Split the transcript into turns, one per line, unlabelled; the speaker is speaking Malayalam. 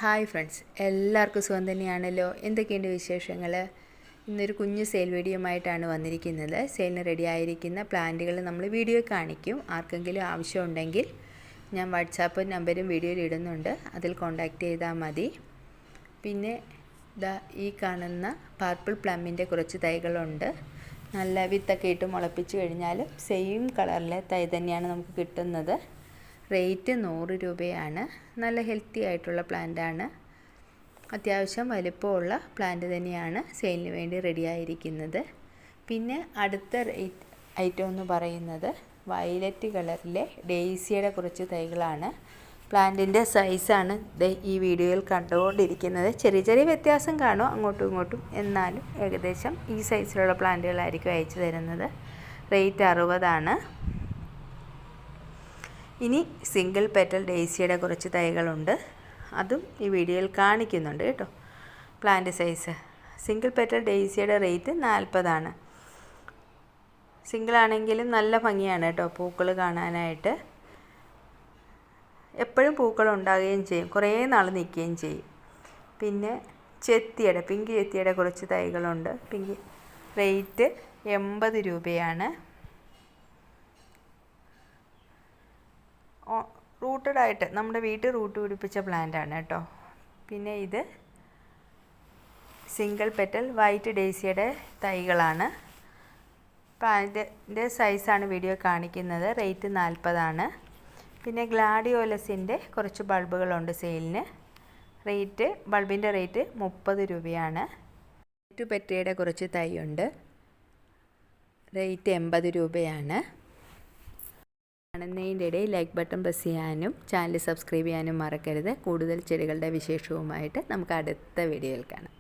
ഹായ് ഫ്രണ്ട്സ്, എല്ലാവർക്കും സുഖം തന്നെയാണല്ലോ. എന്തൊക്കെയുണ്ട് വിശേഷങ്ങൾ? ഇന്നൊരു കുഞ്ഞു സെയിൽ വീഡിയോയുമായിട്ടാണ് വന്നിരിക്കുന്നത്. സെയിലിന് റെഡി ആയിരിക്കുന്ന പ്ലാന്റുകൾ നമ്മൾ വീഡിയോ കാണിക്കും. ആർക്കെങ്കിലും ആവശ്യമുണ്ടെങ്കിൽ ഞാൻ വാട്സാപ്പ് നമ്പരും വീഡിയോയിൽ ഇടുന്നുണ്ട്, അതിൽ കോൺടാക്റ്റ് ചെയ്താൽ മതി. പിന്നെ ഈ കാണുന്ന പർപ്പിൾ പ്ലമ്മിൻ്റെ കുറച്ച് തൈകളുണ്ട്. നല്ല വിത്തൊക്കെ ഇട്ട് മുളപ്പിച്ച് കഴിഞ്ഞാൽ സെയിം കളറിലെ തൈ തന്നെയാണ് നമുക്ക് കിട്ടുന്നത്. റേറ്റ് 100 രൂപയാണ്. നല്ല ഹെൽത്തി ആയിട്ടുള്ള പ്ലാന്റാണ്. അത്യാവശ്യം വലിപ്പമുള്ള പ്ലാന്റ് തന്നെയാണ് സെയിലിന് വേണ്ടി റെഡി ആയിരിക്കുന്നത്. പിന്നെ അടുത്ത ഐറ്റം എന്ന് പറയുന്നത് വയലറ്റ് കളറിലെ ഡെയ്സിയുടെ കുറച്ച് തൈകളാണ്. പ്ലാന്റിൻ്റെ സൈസാണ് ഈ വീഡിയോയിൽ കണ്ടുകൊണ്ടിരിക്കുന്നത്. ചെറിയ ചെറിയ വ്യത്യാസം കാണും അങ്ങോട്ടും ഇങ്ങോട്ടും, എന്നാലും ഏകദേശം ഈ സൈസിലുള്ള പ്ലാന്റുകളായിരിക്കും അയച്ചു തരുന്നത്. റേറ്റ് 60 ഇനി സിംഗിൾ പെറ്റൽ ഡെയ്സിയുടെ കുറച്ച് തൈകളുണ്ട്, അതും ഈ വീഡിയോയിൽ കാണിക്കുന്നുണ്ട് കേട്ടോ. പ്ലാന്റ് സൈസ് സിംഗിൾ പെറ്റൽ ഡെയ്സിയുടെ റേറ്റ് 40. സിംഗിളാണെങ്കിലും നല്ല ഭംഗിയാണ് കേട്ടോ പൂക്കൾ കാണാനായിട്ട്. എപ്പോഴും പൂക്കൾ ഉണ്ടാകുകയും ചെയ്യും, കുറേ നാൾ നിൽക്കുകയും ചെയ്യും. പിന്നെ പിങ്ക് ചെത്തിയുടെ കുറച്ച് തൈകളുണ്ട്. റേറ്റ് 80 രൂപയാണ്. റൂട്ടഡായിട്ട് നമ്മുടെ വീട്ടിൽ റൂട്ട് പിടിപ്പിച്ച പ്ലാന്റാണ് കേട്ടോ. പിന്നെ ഇത് സിംഗിൾ പെറ്റൽ വൈറ്റ് ഡെയ്സിയുടെ തൈകളാണ്. പ്ലാന്റിൻ്റെ സൈസാണ് വീഡിയോ കാണിക്കുന്നത്. റേറ്റ് 40. പിന്നെ ഗ്ലാഡിയോലസിൻ്റെ കുറച്ച് ബൾബുകളുണ്ട് സെയിലിന്. ബൾബിൻ്റെ റേറ്റ് 30 രൂപയാണ്. പെറ്റയുടെ കുറച്ച് തൈയുണ്ട്. റേറ്റ് 80 രൂപയാണ്. കാണുന്നതിൻ്റെ ഇടയിൽ ലൈക്ക് ബട്ടൺ പ്രസ് ചെയ്യാനും ചാനൽ സബ്സ്ക്രൈബ് ചെയ്യാനും മറക്കരുത്. കൂടുതൽ ചെടികളുടെ വിശേഷവുമായിട്ട് നമുക്ക് അടുത്ത വീഡിയോയിൽ കാണാം.